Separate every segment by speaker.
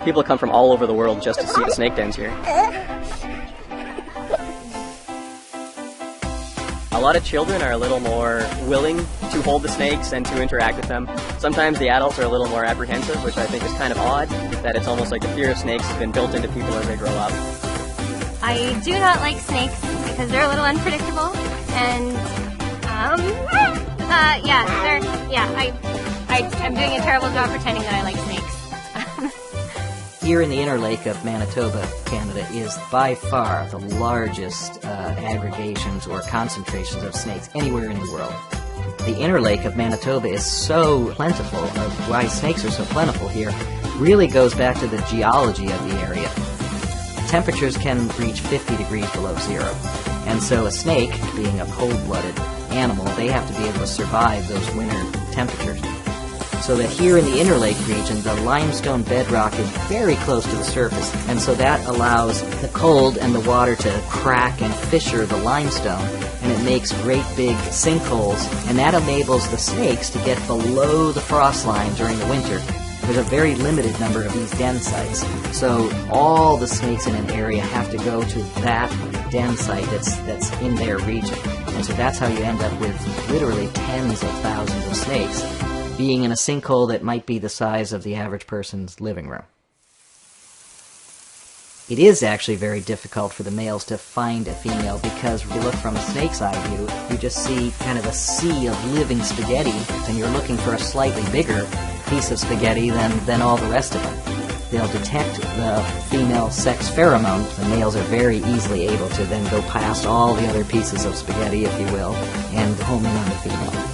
Speaker 1: People come from all over the world just to see the snake dens here. A lot of children are a little more willing to hold the snakes and to interact with them. Sometimes the adults are a little more apprehensive, which I think is kind of odd, that it's almost like the fear of snakes has been built into people as they grow up.
Speaker 2: I do not like snakes because they're a little unpredictable, and I'm doing a terrible job pretending that I like snakes.
Speaker 3: Here in the Inner Lake of Manitoba, Canada, is by far the largest aggregations or concentrations of snakes anywhere in the world. The Inner Lake of Manitoba is so plentiful, of why snakes are so plentiful here really goes back to the geology of the area. Temperatures can reach 50 degrees below zero, and so a snake, being a cold-blooded animal, they have to be able to survive those winter temperatures. So that here in the Inner Lake region, the limestone bedrock is very close to the surface, and so that allows the cold and the water to crack and fissure the limestone, and it makes great big sinkholes, and that enables the snakes to get below the frost line during the winter. There's a very limited number of these den sites, so all the snakes in an area have to go to that den site that's in their region. And so that's how you end up with literally tens of thousands of snakes being in a sinkhole that might be the size of the average person's living room. It is actually very difficult for the males to find a female because if you look from a snake's eye view, you just see kind of a sea of living spaghetti, and you're looking for a slightly bigger piece of spaghetti than all the rest of them. They'll detect the female sex pheromone. The males are very easily able to then go past all the other pieces of spaghetti, if you will, and home in on the female.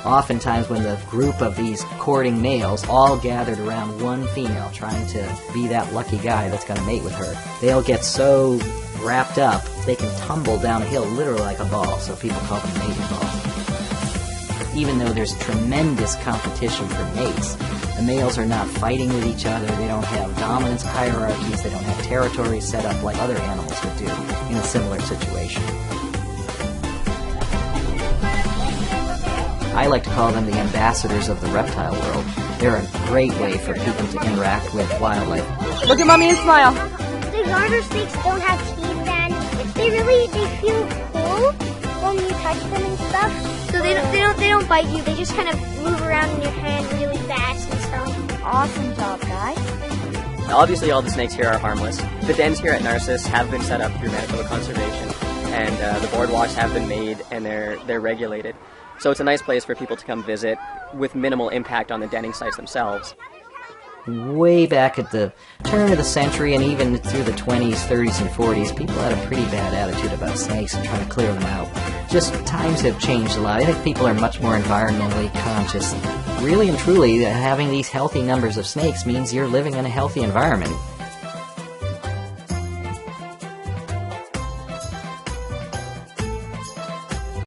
Speaker 3: Oftentimes when the group of these courting males all gathered around one female trying to be that lucky guy that's going to mate with her, they'll get so wrapped up they can tumble down a hill literally like a ball, so people call them mating balls. Even though there's tremendous competition for mates, the males are not fighting with each other, they don't have dominance hierarchies, they don't have territories set up like other animals would do in a similar situation. I like to call them the ambassadors of the reptile world. They're a great way for people to interact with wildlife.
Speaker 4: Look at Mommy and smile.
Speaker 5: The garter snakes don't have teeth, and they feel cool when you touch them and stuff. So they don't bite you. They just kind of move around in your hand really fast and stuff.
Speaker 4: Awesome job, guys.
Speaker 1: Obviously all the snakes here are harmless. The dens here at Narcissus have been set up through Manitoba Conservation, and the boardwalks have been made and they're regulated. So it's a nice place for people to come visit with minimal impact on the denning sites themselves.
Speaker 3: Way back at the turn of the century and even through the 20s, 30s, and 40s, people had a pretty bad attitude about snakes and trying to clear them out. Just times have changed a lot. I think people are much more environmentally conscious. Really and truly, having these healthy numbers of snakes means you're living in a healthy environment.